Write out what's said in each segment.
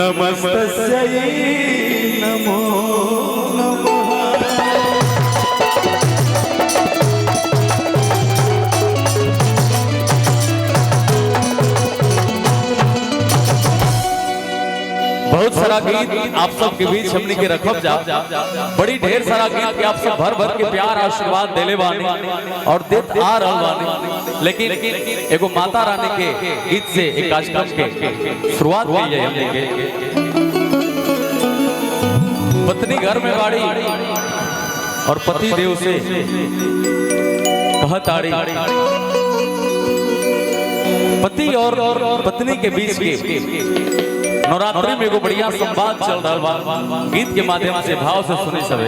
नमस्तस्यै नमो नमः। बहुत सारा गीत आप सबके बीच हमने के रखब जा, बड़ी ढेर सारा गीत के आप सब भर भर के प्यार आशीर्वाद देले बानी और देत आ रहल बानी, लेकिन एगो माता रानी के गीत से एक कार्यक्रम के शुरुआत की है हमने के। पत्नी घर में बाड़ी और पति देव से कहताड़ी, पति और पत्नी के बीच के नवरात्रि में एगो बढ़िया संवाद चल रहा बा, गीत के माध्यम से भाव से सुनी सबे।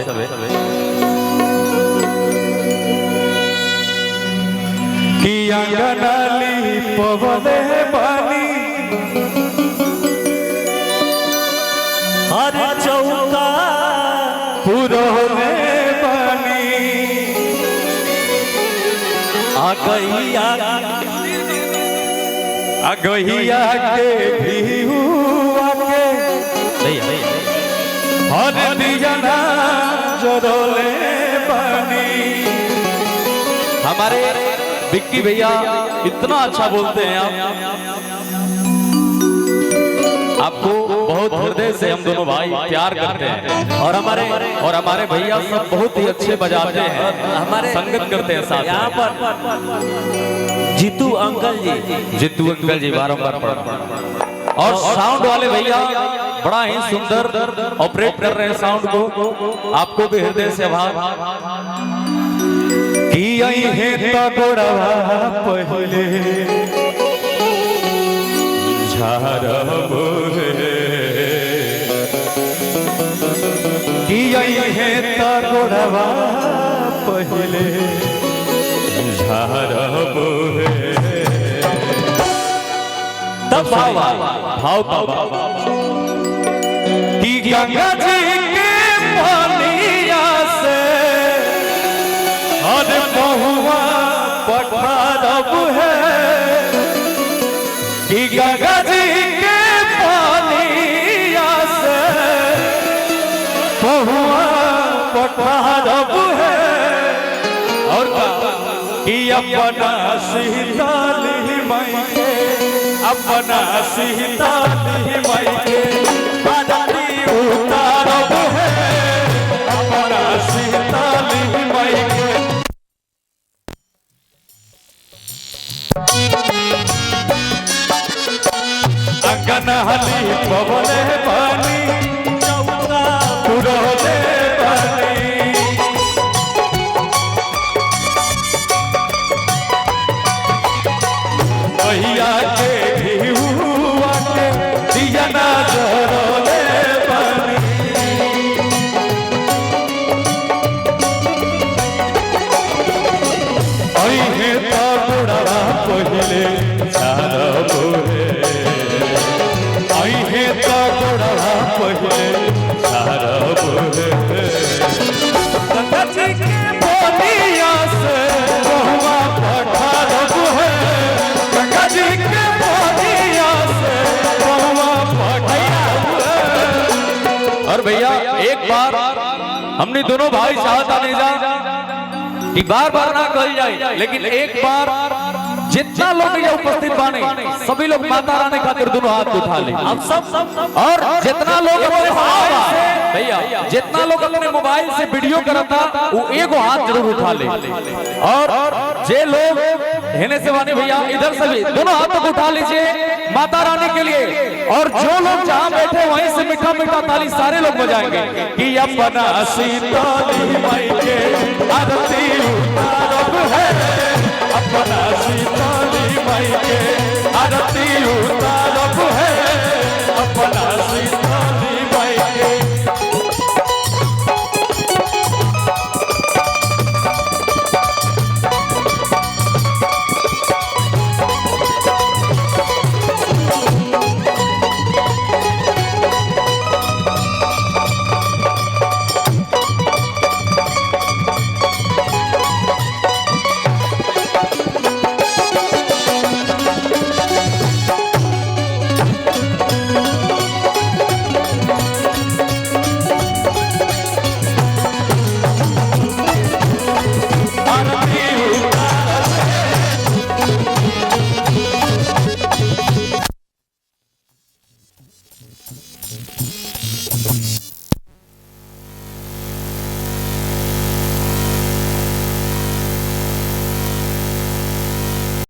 कि अंगनाली पवने बानी हर चौका पुरोने बानी गहिया के भी हुआ के हर दिया जरोले बनी। हमारे विक्की भैया इतना अच्छा बोलते हैं आपको बहुत हृदय से हम दोनों भाई प्यार करते हैं और हमारे भैया सब बहुत ही अच्छे बजाते हैं, हमारे संगत करते हैं साथ। यहाँ पर जीतू अंकल जी बारंबार और साउंड वाले भैया बड़ा ही सुंदर ऑपरेट कर रहे हैं साउंड को, आपको भी हृदय से आभार। कि आई है तगड़वा पहले कि आई है तगड़वा पहले तब भाव कि गंगा जी के पानिया से और बहुआ पठारब है। कि गंगा जी के पानिया से बहुआ पठारब है। और कि अपना सीताली माई के अपना सीताली माई के आरती उतारब है। अपना सीताली माई के अंगनाली पवने बानी चौका पुरोले बानी भैया के भी हुआ के दिया ना जरोले बानी। आई है तो बुढ़वा पहले सारब है, आई है तो बुढ़वा पहले सारब है। गंगा जी के पानिया से बहुआ पठारब है। गंगा जी के पानिया से बहुआ पठारब है। और भैया एक बार हमने दोनों भाई चाहता नहीं जा कि बार बार ना कही जाए, लेकिन एक बार जितना लोग यहाँ उपस्थित बाने सभी लोग माता रानी खातिर दोनों हाथ उठा ले आप सब। और जितना लोग अपने भैया जितना लोग अपने मोबाइल से वीडियो करता वो एगो हाथ जरूर उठा ले। और जे लोग हेने से वाने भैया इधर से भी दोनों हाथ तक उठा लीजिए माता रानी के लिए। और जो लोग जहाँ बैठे वहीं से मीठा मीठा ताली सारे लोग बजाएंगे। कि अपना सीताली माई के आरती उतारब है। अपना सीताली माई के आरती उतार